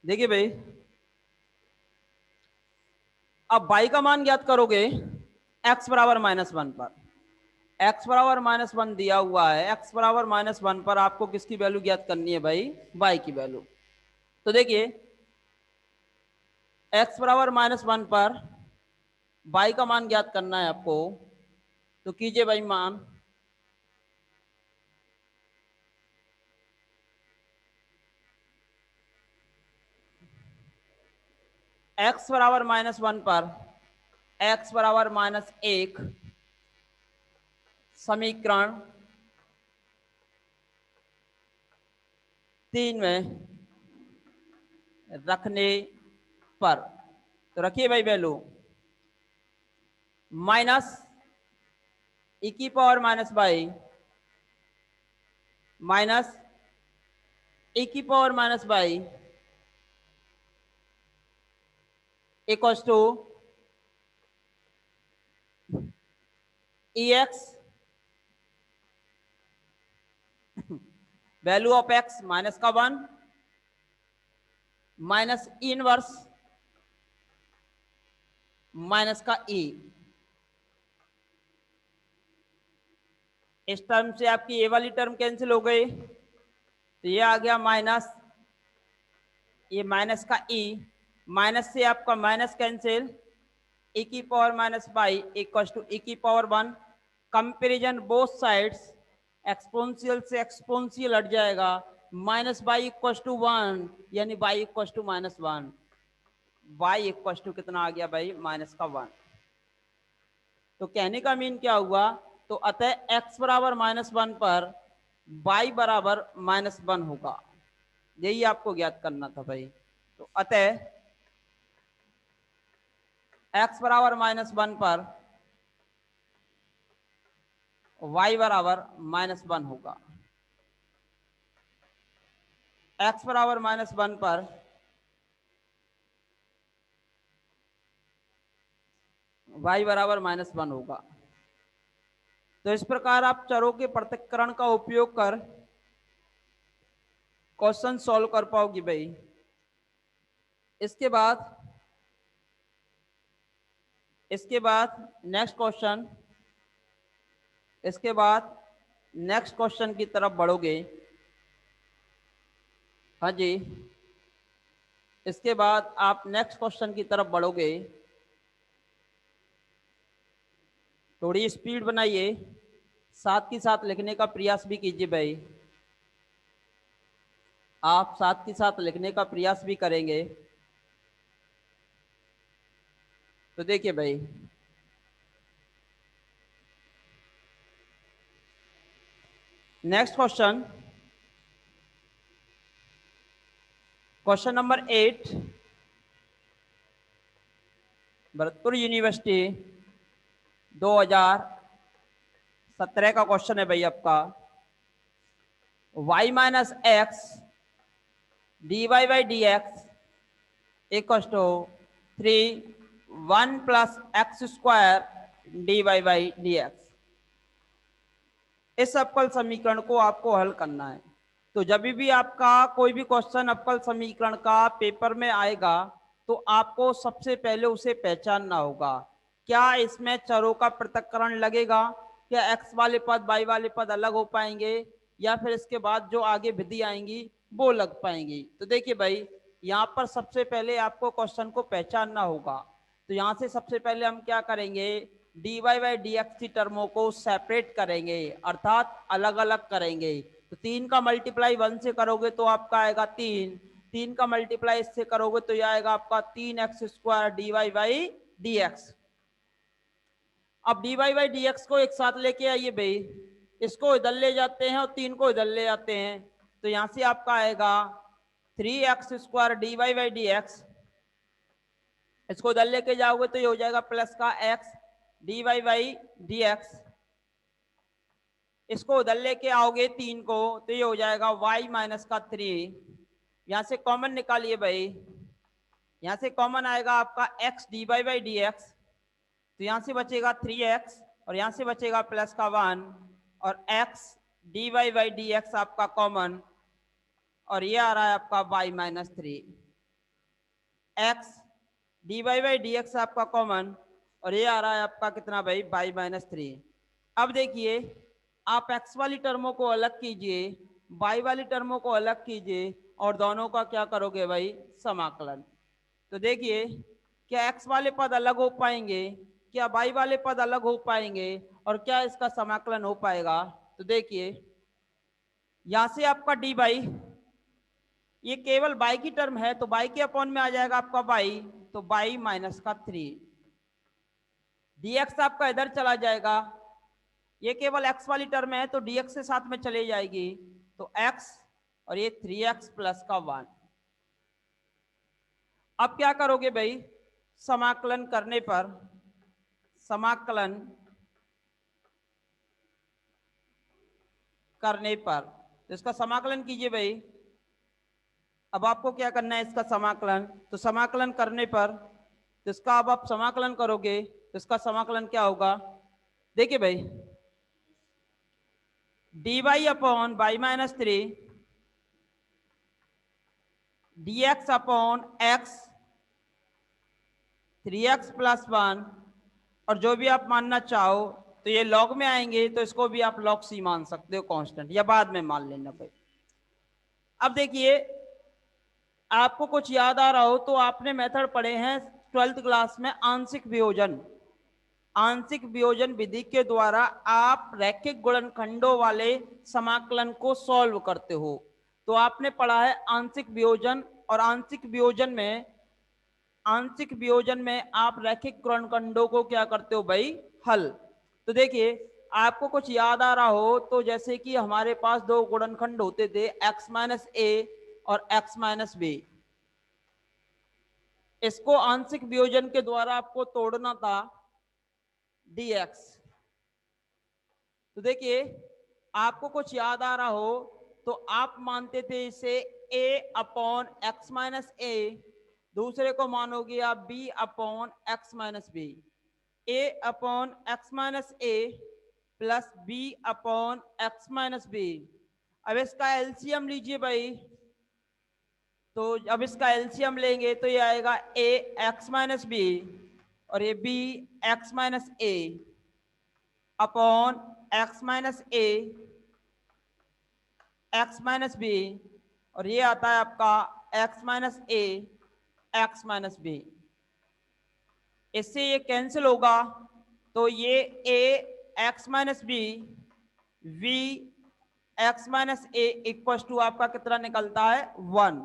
देखिए भाई, अब y का मान ज्ञात करोगे x बराबर -1 पर। x बराबर -1 दिया हुआ है, x बराबर -1 पर आपको किसकी वैल्यू ज्ञात करनी है भाई? y की वैल्यू। तो देखिए x बराबर -1 पर y का मान ज्ञात करना है आपको, तो कीजिए भाई मान। x बराबर -1 पर x बराबर -1 समीकरण 3 में रखने पर, तो रखिए भाई वैल्यू माइनस e की पावर -y माइनस e की power -y equals to ex value of x minus का 1 माइनस इनवर्स माइनस का e। इस टर्म से आपकी ए वाली टर्म कैंसिल हो गई, तो ये आ गया माइनस, ये माइनस का e, माइनस से आपका माइनस कैंसिल, e की power -y equal to e की power 1। Comparison both sides, exponential से एक्सपोनेंशियल हट जाएगा, -y इक्वल टू 1 यानी y equal to -1, y equal to कितना आ गया भाई? -1। तो कहने का मीन क्या हुआ? तो अतः x बराबर -1 पर y बराबर -1 होगा, यही आपको ज्ञात करना था भाई। तो अतः x बराबर -1 पर y बराबर -1 होगा। x बराबर -1 पर y बराबर -1 होगा। तो इस प्रकार आप चरों के पृथक्करण का उपयोग कर क्वेश्चन सॉल्व कर पाओगे भाई। इसके बाद नेक्स्ट क्वेश्चन, इसके बाद नेक्स्ट क्वेश्चन की तरफ बढ़ोगे। हाँ जी, इसके बाद आप नेक्स्ट क्वेश्चन की तरफ बढ़ोगे। थोड़ी स्पीड बनाइए, साथ ही साथ लिखने का प्रयास भी कीजिए भाई। आप साथ ही साथ लिखने का प्रयास भी करेंगे तो देखिए भाई, next question, question number 8, Bharatpur university 2017 का क्वेश्चन है भाई आपका। y minus x d Y by D x equal to 1 plus x square D Y by D x. इस अवकल समीकरण को आपको हल करना है। तो जब भी आपका कोई भी क्वेश्चन अवकल समीकरण का पेपर में आएगा तो आपको सबसे पहले उसे पहचानना होगा। क्या इसमें चरों का पृथक्करण लगेगा? क्या x वाले पद y वाले पद अलग हो पाएंगे, या फिर इसके बाद जो आगे विधि आएंगी वो लग पाएंगी? तो देखिए भाई, यहाँ पर सबसे पहले आपको क्वेश्चन को पहचानना होगा। तो यहाँ से सबसे पहले हम क्या करेंगे, d Y by D x की टर्मों को सेपरेट करेंगे, अर्थात अलग अलग करेंगे। तो 3 का मल्टीप्लाई 1 से करोगे तो आपका आएगा 3, 3 का मल्टीप्लाई इससे करोगे तो यह आएगा आपका 3x square D Y by D X. अब D Y by D X को एक साथ लेके आइए भाई, इसको इधर ले जाते हैं और 3 को इधर ले जाते हैं, तो यहां से आपका आएगा 3x square D Y by D x. इसको इधर लेके जाओगे तो ये हो जाएगा प्लस का x d Y by D x. इसको उधर लेके आओगे 3 को तो ये हो जाएगा y माइनस का 3। यहां से कॉमन निकालिए भाई, यहां से कॉमन आएगा आपका x d Y by D x, तो यहां से बचेगा 3x और यहां से बचेगा प्लस का 1 और x d Y by D x आपका कॉमन, और ये आ रहा है आपका y minus 3। X d Y by D x आपका कॉमन, और ये आ रहा है आपका कितना भाई y माइनस 3। अब देखिए आप x वाली टर्मों को अलग कीजिए, y वाली टर्मों को अलग कीजिए और दोनों का क्या करोगे भाई समाकलन। तो देखिए क्या x वाले पद अलग हो पाएंगे, क्या y वाले पद अलग हो पाएंगे, और क्या इसका समाकलन हो पाएगा। तो देखिए यहां से आपका डी बाई, ये केवल y की टर्म है तो y के अपॉन में आ जाएगा आपका y, तो y माइनस का 3 dx आपका इधर चला जाएगा, ये केवल x वाली टर्म है तो dx से साथ में चले जाएगी, तो x और ये 3x प्लस का 1। अब क्या करोगे भाई समाकलन करने पर, समाकलन करने पर तो इसका समाकलन कीजिए भाई। अब आपको क्या करना है इसका समाकलन, तो समाकलन करने पर तो इसका अब आप समाकलन करोगे तो इसका समाकलन क्या होगा। देखिए भाई d y upon y minus 3 d x upon x 3x plus 1, और जो भी आप मानना चाहो तो ये लॉग में आएंगे तो इसको भी आप लॉग सी मान सकते हो कांस्टेंट, या बाद में मान लेना भाई। अब देखिए आपको कुछ याद आ रहा हो तो आपने मेथड पढ़े हैं 12th क्लास में, आंशिक वियोजन। आंशिक वियोजन विधि के द्वारा आप रैखिक गुणनखंडों वाले समाकलन को सॉल्व करते हो। तो आपने पढ़ा है आंशिक वियोजन, और आंशिक वियोजन में आप रैखिक गुणनखंडों को क्या करते हो भाई हल। तो देखिए आपको कुछ याद आ रहा हो तो जैसे कि हमारे पास दो गुणनखंड होते थे x माइनस ए और x माइनस बी, इसको आंशिक वियोजन के द्वारा आपको तोड़ना था dx। तो देखिए आपको कुछ याद आ रहा हो तो आप मानते थे इसे a upon x minus a, दूसरे को मानोगे आप b upon x minus b, a upon x minus a plus b upon x minus b. अब इसका एलसीएम लीजिए भाई, तो अब इसका एलसीएम लेंगे तो ये आएगा a एक्स माइनस बी और ये b x minus a upon x minus a x minus b, और ये आता है आपका x minus a x minus b. इससे ये कैंसिल होगा तो ये a x minus b v x minus a equal to आपका कितना निकलता है 1।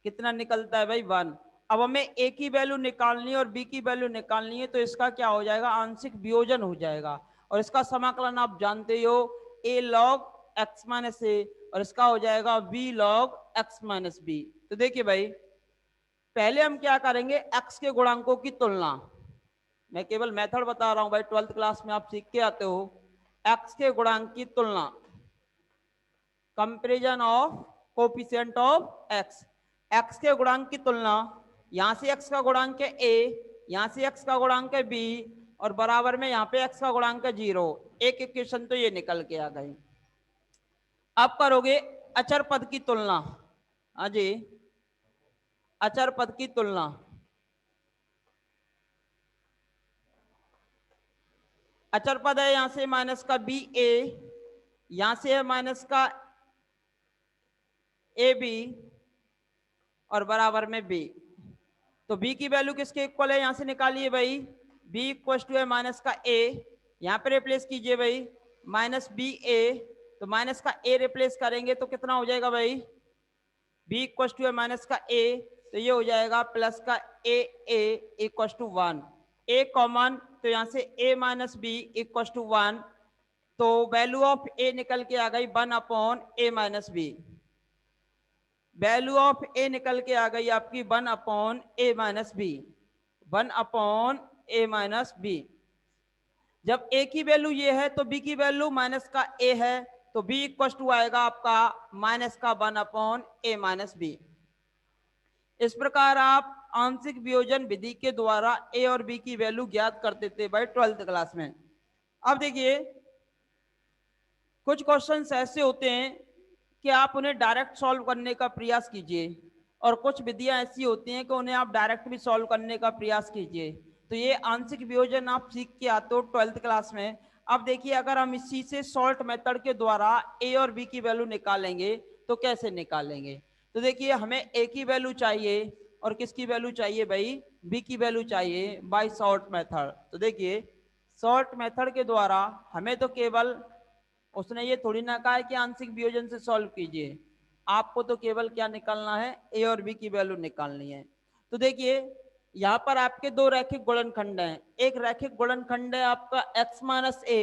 कितना निकलता है भाई 1। अब हमें a की वैल्यू निकालनी है और b की वैल्यू निकालनी है, तो इसका क्या हो जाएगा आंशिक वियोजन हो जाएगा, और इसका समाकलन आप जानते हो a log x minus a, और इसका हो जाएगा v log x minus b. तो देखिए भाई पहले हम क्या करेंगे x के गुणांकों की तुलना, मैं केवल मेथड बता रहा हूं भाई, 12th क्लास में आप सीख के आते हो। x के गुणांक की तुलना, comparison of coefficient of x, x के गुणांक की तुलना, यहां से x का गुणांक है a, यहां से x का गुणांक है b, और बराबर में यहां पे x का गुणांक है 0। एक इक्वेशन तो ये निकल के आ गई। अब करोगे अचर पद की तुलना। हाँ जी, अचर पद की तुलना, अचर पद है यहां से माइनस का बी ए, यहां से है माइनस का ए बी, और बराबर में बी। तो b की वैल्यू किसके इक्वल है यहां से निकालिए भाई, b इक्वल टू है माइनस का a, यहां पे रिप्लेस कीजिए भाई माइनस बी ए, तो माइनस का a रिप्लेस करेंगे तो कितना हो जाएगा भाई, b इक्वल टू है माइनस का a, तो ये हो जाएगा प्लस का a equal to 1, a common, तो यहां से a minus b equal to 1, तो वैल्यू ऑफ a निकल के आ गई 1 upon a minus B. Value of A निकल के आ गई आपकी 1 अपॉन ए माइनस बी, 1 अपॉन ए माइनस बी। जब ए की वैल्यू ये है तो बी की वैल्यू माइनस का ए है, तो बी इक्वल टू आएगा आपका माइनस का 1 अपॉन ए माइनस बी। इस प्रकार आप आंशिक वियोजन विधि के द्वारा ए और बी की वैल्यू ज्ञात करते थे भाई 12th क्लास में। अब देखिए कुछ क्वेश्चंस ऐसे होते हैं कि आप उन्हें डायरेक्ट सॉल्व करने का प्रयास कीजिए। और कुछ विधियां ऐसी होती हैं कि उन्हें आप डायरेक्ट भी सॉल्व करने का प्रयास कीजिए। तो ये आंशिक वियोजन आप सीख के आते हो 12th क्लास में। अब देखिए, अगर हम इसी से सॉल्ट मेथड के द्वारा ए और बी की वैल्यू निकालेंगे तो कैसे निकालेंगे। तो देखिए, हमें ए की वैल्यू चाहिए और किसकी वैल्यू चाहिए भाई, बी की वैल्यू चाहिए बाय सॉल्ट मेथड। तो देखिए, सॉल्ट मेथड के द्वारा हमें तो केवल, उसने ये थोड़ी ना कहा है कि आंशिक वियोजन से सॉल्व कीजिए, आपको तो केवल क्या निकालना है, ए और बी की वैल्यू निकालनी है। तो देखिए, यहाँ पर आपके दो रैखिक गुणनखंड हैं। एक रैखिक गुणनखंड है आपका x माइनस ए,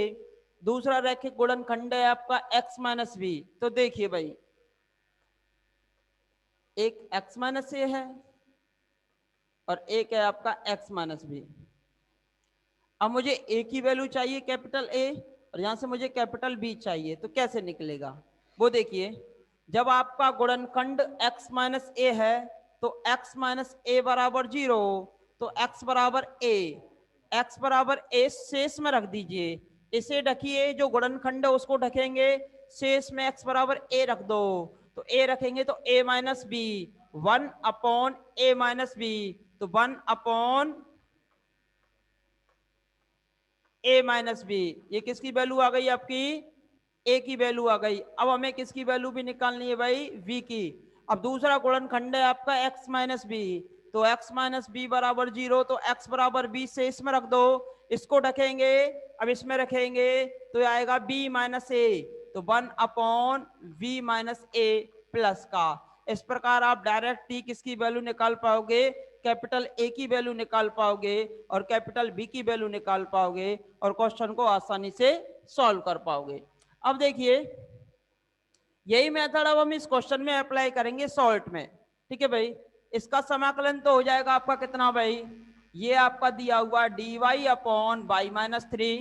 दूसरा रैखिक गुणनखंड है आपका x माइनस बी। तो देखिए भाई, एक x माइनस ए है और एक है आपका x माइनस बी। अब मुझे ए की वैल्यू चाहिए कैपिटल ए और यहां से मुझे कैपिटल बी चाहिए, तो कैसे निकलेगा वो देखिए। जब आपका गुणनखंड x माइनस ए है तो x माइनस ए बराबर 0, तो x बराबर ए, x बराबर ए शेष में रख दीजिए। इसे ढकिए, जो गुणनखंड है उसको ढकेंगे, शेष में x बराबर ए रख दो। तो ए रखेंगे तो a minus B, 1 upon A minus b, तो 1 अपॉन ए माइनस बी। ये किसकी वैल्यू आ गई आपकी, ए की वैल्यू आ गई। अब हमें किसकी वैल्यू भी निकालनी है भाई, वी की। अब दूसरा गुणनखंड है आपका x माइनस बी, तो x माइनस बी बराबर 0, तो x बराबर बी से इसमें रख दो, इसको रखेंगे, अब इसमें रखेंगे तो आएगा b माइनस ए, तो 1 upon v minus a plus का। इस प्रकार आप डायरेक्ट टी किसकी वैल्यू निकाल पाओगे, कैपिटल ए की वैल्यू निकाल पाओगे और कैपिटल बी की वैल्यू निकाल पाओगे और क्वेश्चन को आसानी से सॉल्व कर पाओगे। अब देखिए, यही मेथड अब हम इस क्वेश्चन में अप्लाई करेंगे सॉल्ट में। ठीक है भाई, इसका समाकलन तो हो जाएगा आपका कितना भाई, ये आपका दिया हुआ d y upon by minus three,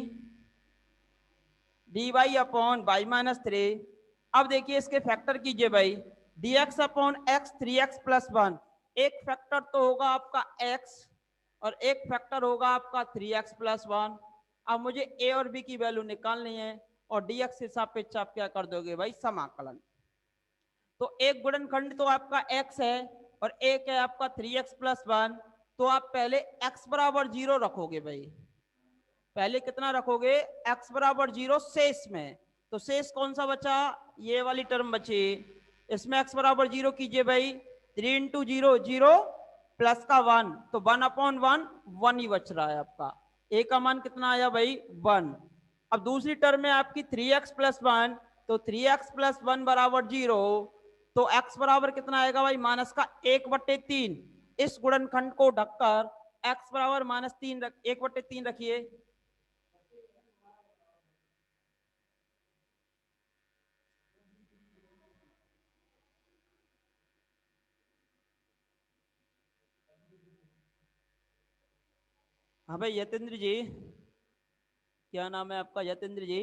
d y upon by minus three. अब देखिए, इसके फैक्टर कीजिए भाई, d x upon x 3x plus 1। एक फैक्टर तो होगा आपका x और एक फैक्टर होगा आपका 3x प्लस 1। अब मुझे a और b की वैल्यू निकालनी है और dx के सापेक्ष आप क्या कर दोगे भाई, समाकलन। तो एक गुणनखंड तो आपका x है और एक है आपका 3x प्लस 1। तो आप पहले x बराबर 0 रखोगे भाई, पहले कितना रखोगे, x बराबर 0 शेष में। तो शेष कौन सा बचा, ये वाली टर्म बची, इसमें x बराबर 0 कीजिए भाई, 3 इंटू 0 0 प्लस का 1, तो 1 अपॉन 1 1 ही बच रहा है आपका। a का मान कितना आया भाई, 1। अब दूसरी टर्म में आपकी 3x प्लस 1, तो 3x प्लस 1 बराबर 0, तो x बराबर कितना आएगा भाई, माइनस का 1/3। इस गुणनखंड को ढककर x बराबर -3 1/3 रखिए। हाँ भाई यतेंद्र जी, क्या नाम है आपका, यतेंद्र जी,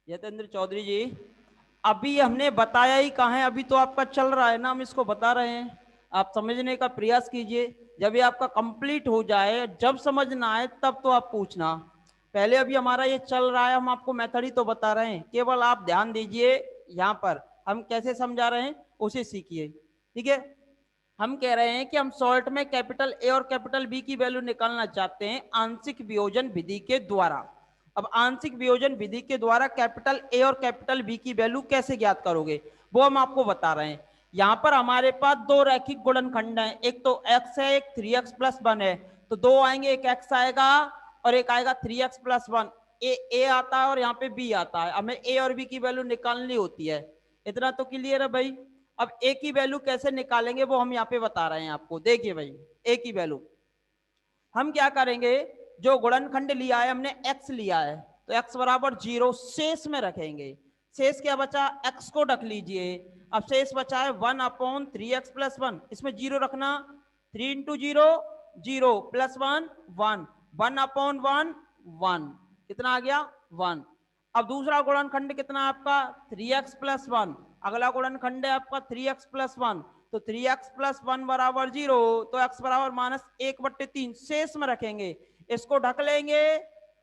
यतेंद्र चौधरी जी। अभी हमने बताया ही कहाँ है, अभी तो आपका चल रहा है ना, हम इसको बता रहे हैं, आप समझने का प्रयास कीजिए। जब ये आपका कंप्लीट हो जाए, जब समझ ना आए तब तो आप पूछना, पहले अभी हमारा ये चल रहा है, हम आपको मेथड ही तो बता रहे हैं, केवल आप ध्यान दीजिए यहाँ पर हम कैसे समझा रहे हैं उसे सीखिए। ठीक है, हम कह रहे हैं कि हम सॉल्ट में कैपिटल ए और कैपिटल बी की वैल्यू निकालना चाहते हैं आंशिक वियोजन विधि के द्वारा। अब आंशिक वियोजन विधि के द्वारा कैपिटल ए और कैपिटल बी की वैल्यू कैसे ज्ञात करोगे, वो हम आपको बता रहे हैं। यहाँ पर हमारे पास दो रैखिक गुणनखंड हैं, एक तो x है, एक 3x प्लस 1 है। तो दो आएंगे, एक x आएगा और एक आएगा 3x प्लस 1। ए आता है और यहाँ पे b आता है, हमें a और b की वैल्यू निकालनी होती है। इतना तो क्लियर है भाई। अब ए की वैल्यू कैसे निकालेंगे वो हम यहाँ पे बता रहे हैं आपको। देखिए भाई, ए की वैल्यू हम क्या करेंगे, जो गुणनखंड लिया है हमने x लिया है, तो x बराबर 0 शेष में रखेंगे। शेष क्या बचा, x को रख लीजिए। अब शेष बचा है 1/3x प्लस 1, इसमें 0 रखना, 3 इंटू 0 0 प्लस 1 1, 1/1 1, कितना आ गया 1। अब दूसरा गुणनखंड कितना आपका 3x प्लस 1, अगला गुणनखंड है आपका 3x प्लस 1, तो 3x प्लस 1 बराबर 0, तो x बराबर -1/3 शेष में रखेंगे, इसको ढक लेंगे,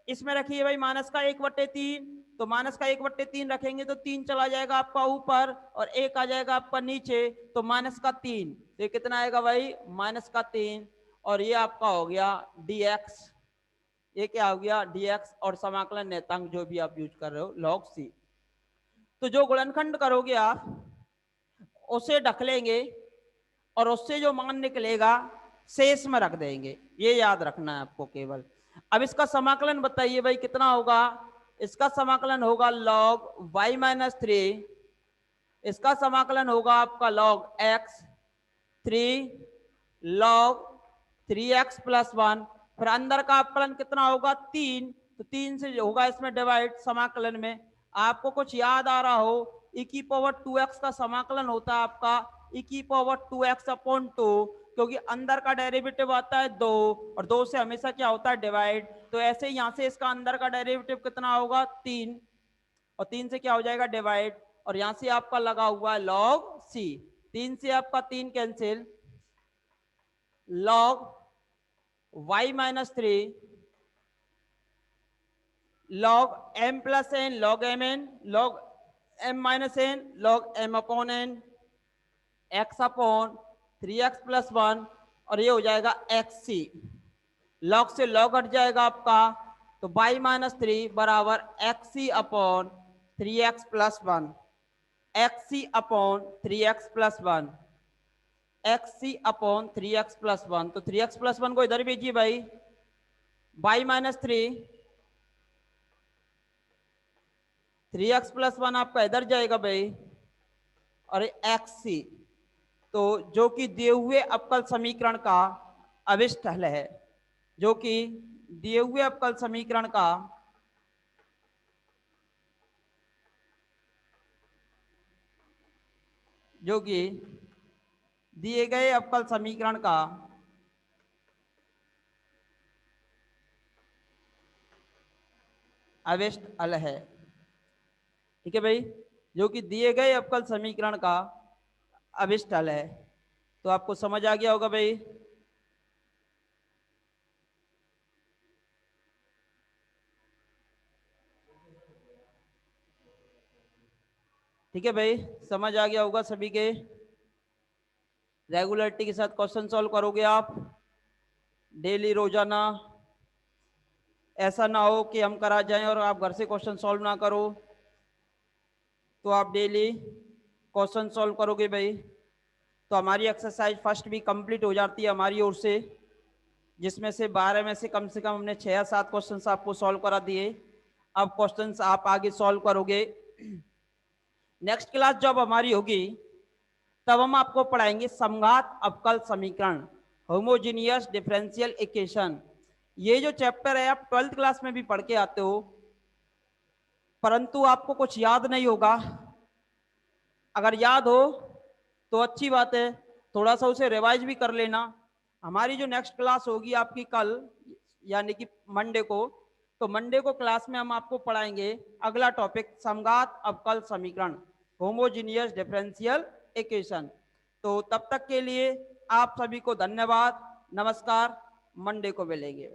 इसमें रखिए भाई -1/3, तो माइनस का 1/3 रखेंगे तो 3 चला जाएगा आपका ऊपर और 1 आ जाएगा आपका नीचे, तो माइनस का 3, तो ये कितना आएगा भाई, माइनस का 3। और ये आपका हो गया dx, ये क्या हो गया dx, और समाकलन नेतांक जो भी आप यूज कर रहे हो log c। तो जो गुणनखंड करोगे आप उसे ढक लेंगे और उससे जो मान निकलेगा शेष में रख देंगे, ये याद रखना है आपको केवल। अब इसका समाकलन बताइए भाई कितना होगा, इसका समाकलन होगा log y माइनस 3, इसका समाकलन होगा आपका log x 3 log 3x plus 1, फिर अंदर का अपकलन कितना होगा 3, तो 3 से होगा इसमें डिवाइड समाकलन में। आपको कुछ याद आ रहा हो, e की पावर 2x का समाकलन होता है आपका e की पावर 2x अपॉन 2, क्योंकि अंदर का डेरिवेटिव आता है 2 और 2 से हमेशा क्या होता है डिवाइड, तो ऐसे ही यहां से इसका अंदर का डेरिवेटिव कितना होगा 3 और 3 से क्या हो जाएगा डिवाइड, और यहां से आपका लगा हुआ है log c, 3 से आपका 3 cancel, log y minus 3 log m plus n log m n log m minus n log m upon n x upon 3x plus 1, और ये हो जाएगा xc, log से log हट जाएगा आपका, तो y माइनस 3 बराबर xc upon 3x plus 1, xc upon 3x plus 1, xc upon 3x plus 1, तो 3x प्लस 1 को इधर भेजिए भाई, y माइनस 3x प्लस 1 आपका इधर जाएगा भाई, और xc, तो जो कि दिए हुए अवकल समीकरण का अविष्ट हल है, जो कि दिए हुए अवकल समीकरण का जो कि दिए गए अवकल समीकरण का अविष्ट हल है। ठीक है भाई, जो कि दिए गए अवकल समीकरण का अविष्ट हल है, तो आपको समझ आ गया होगा भाई। ठीक है भाई, समझ आ गया होगा सभी के। रेगुलरिटी के साथ क्वेश्चन सॉल्व करोगे आप डेली रोजाना, ऐसा ना हो कि हम करा जाएं और आप घर से क्वेश्चन सॉल्व ना करो, तो आप डेली क्वेश्चन सॉल्व करोगे भाई, तो हमारी एक्सरसाइज फर्स्ट भी कंप्लीट हो जाती है हमारी ओर से, जिसमें से 12 में से कम हमने 6 या 7 क्वेश्चंस आपको सॉल्व करा दिए। अब क्वेश्चंस आप आगे सॉल्व करोगे। नेक्स्ट क्लास जब हमारी होगी तब हम आपको पढ़ाएंगे समघात अवकल समीकरण, होमोजीनियस डिफरेंशियल इक्वेशन। ये जो चैप्टर है आप 12th क्लास में भी पढ़ के आते हो, परंतु आपको कुछ याद नहीं होगा। अगर याद हो तो अच्छी बात है, थोड़ा सा उसे रिवाइज भी कर लेना। हमारी जो नेक्स्ट क्लास होगी आपकी कल यानी कि मंडे को, तो मंडे को क्लास में हम आपको पढ़ाएंगे अगला टॉपिक समघात अवकल समीकरण, होमोजीनियस डिफरेंशियल इक्वेशन। तो तब तक के लिए आप सभी को धन्यवाद, नमस्कार, मंडे को मिलेंगे।